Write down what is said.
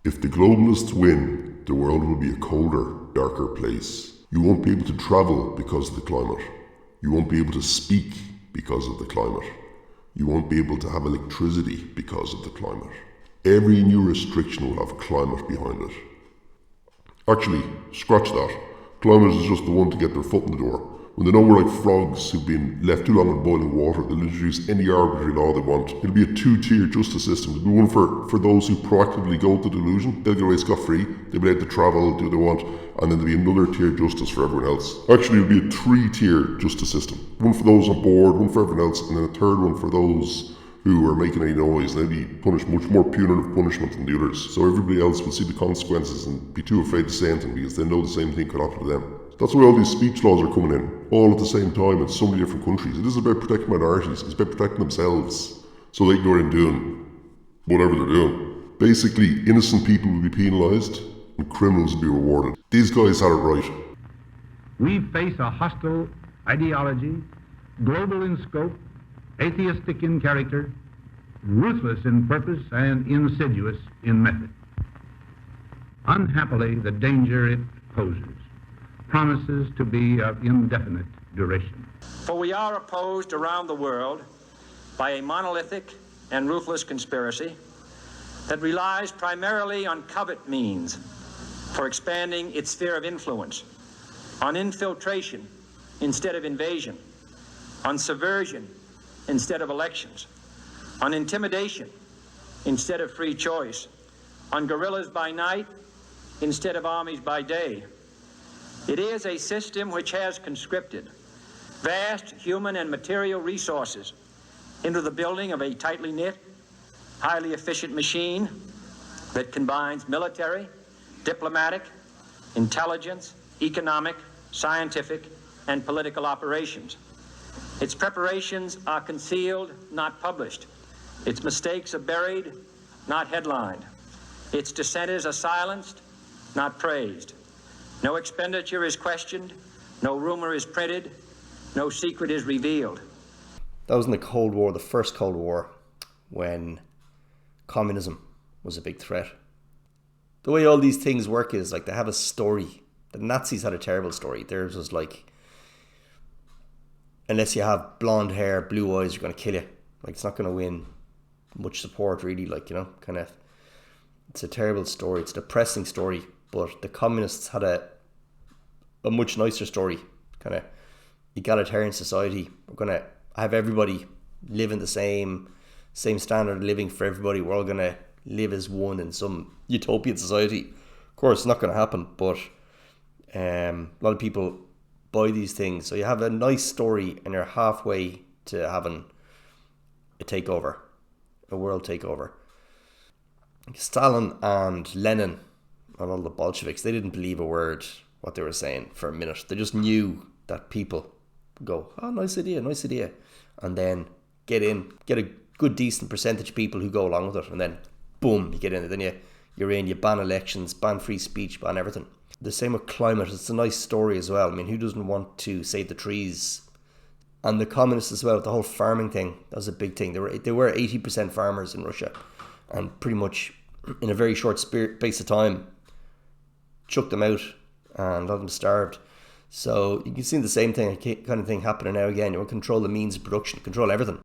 If the globalists win, the world will be a colder, darker place. You won't be able to travel because of the climate. You won't be able to speak because of the climate. You won't be able to have electricity because of the climate. Every new restriction will have climate behind it. Actually, scratch that. Climate is just the one to get their foot in the door. When they know we're like frogs who've been left too long in boiling water, they'll introduce any arbitrary law they want. It'll be a two-tier justice system. It'll be one for those who proactively go to delusion. They'll get away scot-free. They'll be able to travel, do what they want. And then there'll be another tier justice for everyone else. Actually, it'll be a three-tier justice system. One for those on board, one for everyone else, and then a third one for those who are making any noise. They'll be punished much more punitive punishment than the others. So everybody else will see the consequences and be too afraid to say anything because they know the same thing could happen to them. That's why all these speech laws are coming in, all at the same time in so many different countries. It isn't about protecting minorities, it's about protecting themselves so they can go around doing whatever they're doing. Basically, innocent people will be penalised and criminals will be rewarded. These guys had it right. We face a hostile ideology, global in scope, atheistic in character, ruthless in purpose, and insidious in method. Unhappily, the danger it poses promises to be of indefinite duration. For we are opposed around the world by a monolithic and ruthless conspiracy that relies primarily on covert means for expanding its sphere of influence, on infiltration instead of invasion, on subversion instead of elections, on intimidation instead of free choice, on guerrillas by night instead of armies by day. It is a system which has conscripted vast human and material resources into the building of a tightly knit, highly efficient machine that combines military, diplomatic, intelligence, economic, scientific, and political operations. Its preparations are concealed, not published. Its mistakes are buried, not headlined. Its dissenters are silenced, not praised. No expenditure is questioned, no rumor is printed, no secret is revealed. That was in the Cold War, the first Cold War, when communism was a big threat. The way all these things work is like they have a story. The Nazis had a terrible story. Theirs was like, unless you have blonde hair, blue eyes, you're going to kill you. Like, it's not going to win much support, really. Like, you know, kind of, it's a terrible story. It's a depressing story. But the communists had a much nicer story. Kind of egalitarian society. We're going to have everybody live in the same standard of living for everybody. We're all going to live as one in some utopian society. Of course, it's not going to happen, but a lot of people buy these things. So you have a nice story and you're halfway to having a takeover, a world takeover. Stalin and Lenin and all the Bolsheviks, they didn't believe a word what they were saying for a minute. They just knew that people go, oh, nice idea. And then get a good decent percentage of people who go along with it. And then boom, you get in there. Then you're in, you ban elections, ban free speech, ban everything. The same with climate. It's a nice story as well. I mean, who doesn't want to save the trees? And the communists as well, the whole farming thing, that was a big thing. They were 80% farmers in Russia. And pretty much in a very short space of time, chucked them out and let them starved. So you can see the same thing, kind of thing happening now again. You want to control the means of production, control everything.